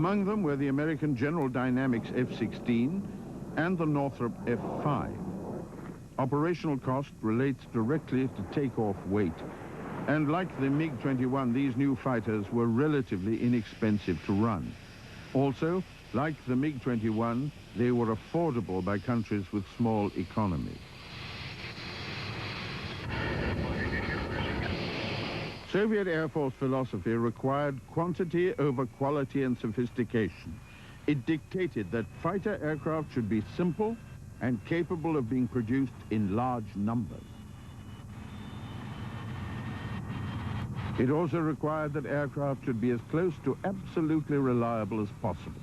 Among them were the American General Dynamics F-16 and the Northrop F-5. Operational cost relates directly to takeoff weight, and like the MiG-21, these new fighters were relatively inexpensive to run. Also, like the MiG-21, they were affordable by countries with small economies. Soviet Air Force philosophy required quantity over quality and sophistication. It dictated that fighter aircraft should be simple and capable of being produced in large numbers. It also required that aircraft should be as close to absolutely reliable as possible.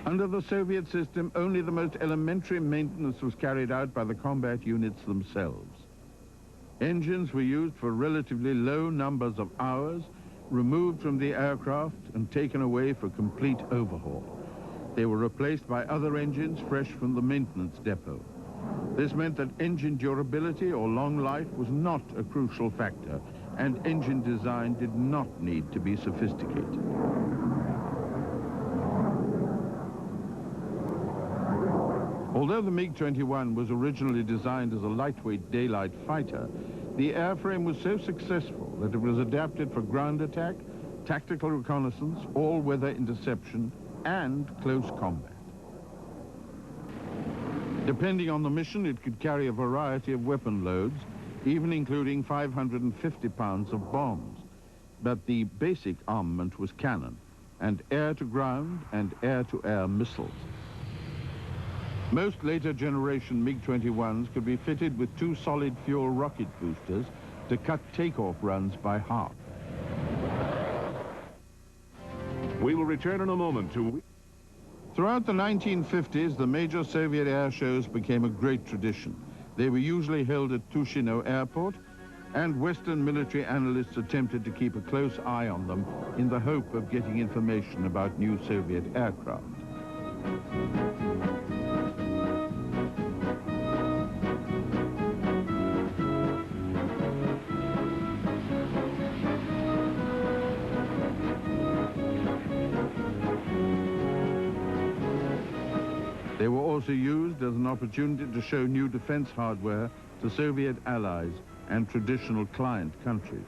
Under the Soviet system, only the most elementary maintenance was carried out by the combat units themselves. Engines were used for relatively low numbers of hours, removed from the aircraft and taken away for complete overhaul. They were replaced by other engines fresh from the maintenance depot. This meant that engine durability or long life was not a crucial factor, and engine design did not need to be sophisticated. Although the MiG-21 was originally designed as a lightweight daylight fighter, the airframe was so successful that it was adapted for ground attack, tactical reconnaissance, all-weather interception, and close combat. Depending on the mission, it could carry a variety of weapon loads, even including 550 pounds of bombs. But the basic armament was cannon, and air-to-ground and air-to-air missiles. Most later generation MiG-21s could be fitted with 2 solid fuel rocket boosters to cut takeoff runs by half. We will return in a moment to... Throughout the 1950s, the major Soviet air shows became a great tradition. They were usually held at Tushino Airport, and Western military analysts attempted to keep a close eye on them in the hope of getting information about new Soviet aircraft. They were also used as an opportunity to show new defense hardware to Soviet allies and traditional client countries.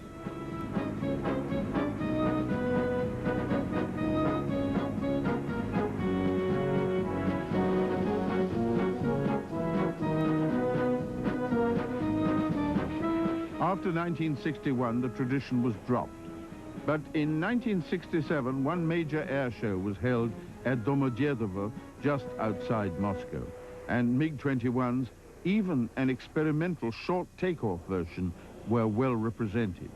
After 1961, the tradition was dropped. But in 1967, one major air show was held at Domodedovo, just outside Moscow, and MiG-21s, even an experimental short takeoff version, were well represented.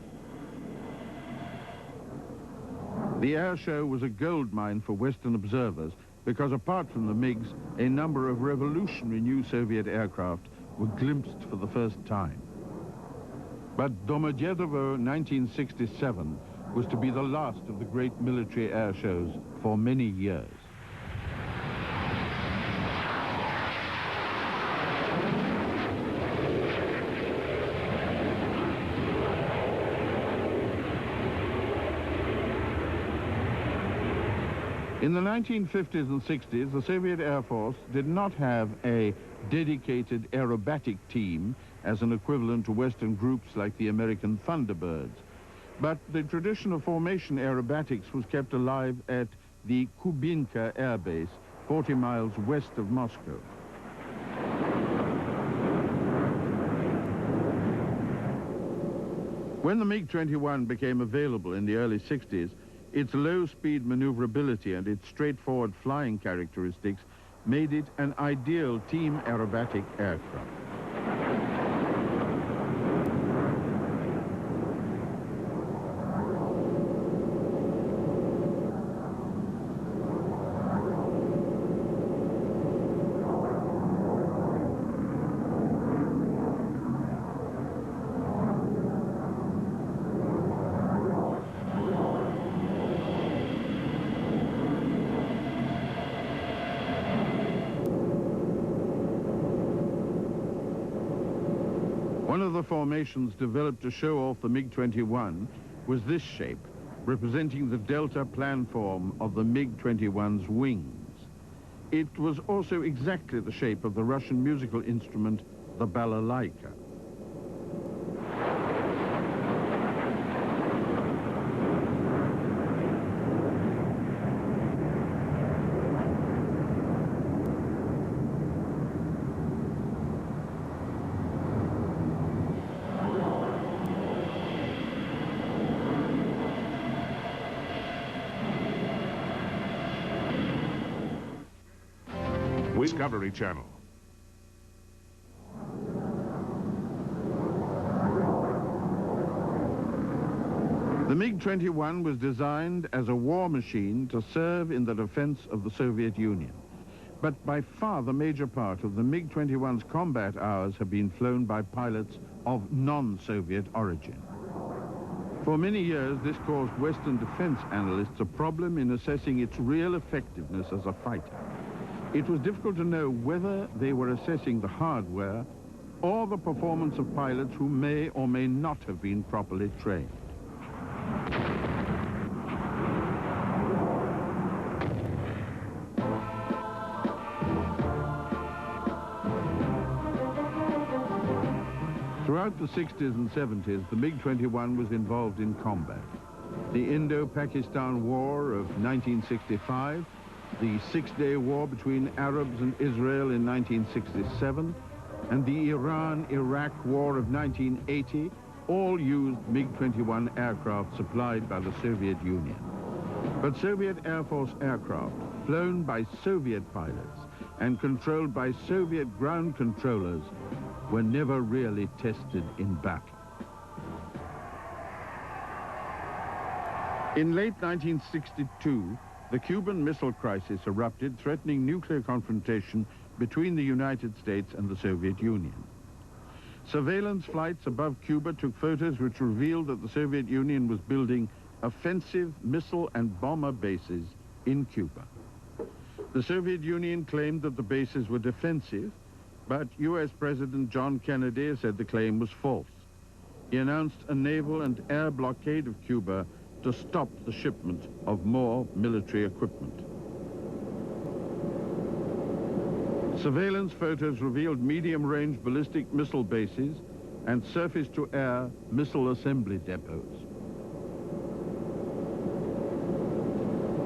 The air show was a goldmine for Western observers because apart from the MiGs, a number of revolutionary new Soviet aircraft were glimpsed for the first time. But Domodedovo 1967 was to be the last of the great military air shows for many years. In the 1950s and 60s, the Soviet Air Force did not have a dedicated aerobatic team as an equivalent to Western groups like the American Thunderbirds. But the tradition of formation aerobatics was kept alive at the Kubinka Air Base, 40 miles west of Moscow. When the MiG-21 became available in the early 60s, its low-speed maneuverability and its straightforward flying characteristics made it an ideal team aerobatic aircraft. One of the formations developed to show off the MiG-21 was this shape, representing the delta planform of the MiG-21's wings. It was also exactly the shape of the Russian musical instrument, the balalaika. Discovery Channel. The MiG-21 was designed as a war machine to serve in the defense of the Soviet Union. But by far the major part of the MiG-21's combat hours have been flown by pilots of non-Soviet origin. For many years, this caused Western defense analysts a problem in assessing its real effectiveness as a fighter. It was difficult to know whether they were assessing the hardware or the performance of pilots who may or may not have been properly trained. Throughout the 60s and 70s, the MiG-21 was involved in combat. The Indo-Pakistan War of 1965, the Six-Day War between Arabs and Israel in 1967, and the Iran-Iraq War of 1980 all used MiG-21 aircraft supplied by the Soviet Union. But Soviet Air Force aircraft, flown by Soviet pilots and controlled by Soviet ground controllers, were never really tested in battle. In late 1962, the Cuban Missile Crisis erupted, threatening nuclear confrontation between the United States and the Soviet Union. Surveillance flights above Cuba took photos which revealed that the Soviet Union was building offensive missile and bomber bases in Cuba. The Soviet Union claimed that the bases were defensive, but US President John Kennedy said the claim was false. He announced a naval and air blockade of Cuba to stop the shipment of more military equipment. Surveillance photos revealed medium-range ballistic missile bases and surface-to-air missile assembly depots.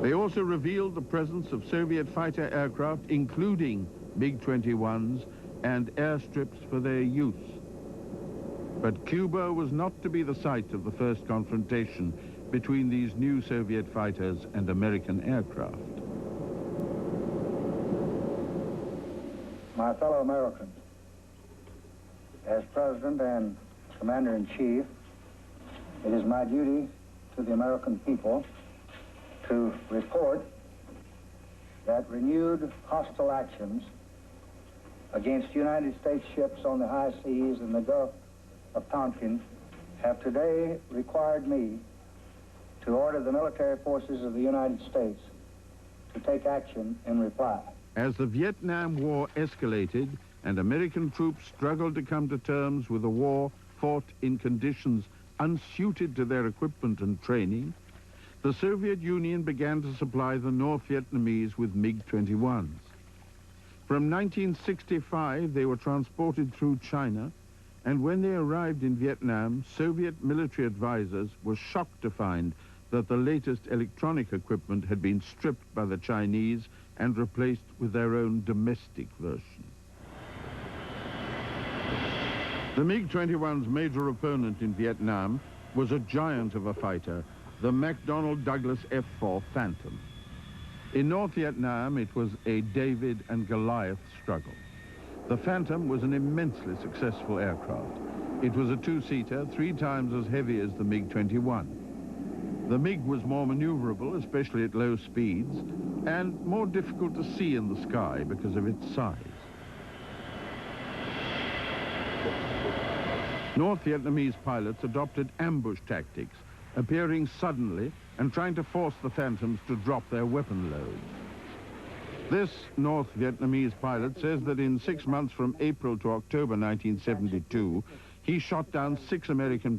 They also revealed the presence of Soviet fighter aircraft, including MiG-21s, and airstrips for their use. But Cuba was not to be the site of the first confrontation between these new Soviet fighters and American aircraft. My fellow Americans, as President and Commander-in-Chief, it is my duty to the American people to report that renewed hostile actions against United States ships on the high seas in the Gulf of Tonkin have today required me to order the military forces of the United States to take action in reply. As the Vietnam War escalated and American troops struggled to come to terms with a war fought in conditions unsuited to their equipment and training, the Soviet Union began to supply the North Vietnamese with MiG-21s. From 1965, they were transported through China, and when they arrived in Vietnam, Soviet military advisors were shocked to find that the latest electronic equipment had been stripped by the Chinese and replaced with their own domestic version. The MiG-21's major opponent in Vietnam was a giant of a fighter, the McDonnell Douglas F-4 Phantom. In North Vietnam, it was a David and Goliath struggle. The Phantom was an immensely successful aircraft. It was a two-seater, 3 times as heavy as the MiG-21. The MiG was more maneuverable, especially at low speeds, and more difficult to see in the sky because of its size. North Vietnamese pilots adopted ambush tactics, appearing suddenly and trying to force the Phantoms to drop their weapon loads. This North Vietnamese pilot says that in 6 months from April to October 1972, He shot down 6 American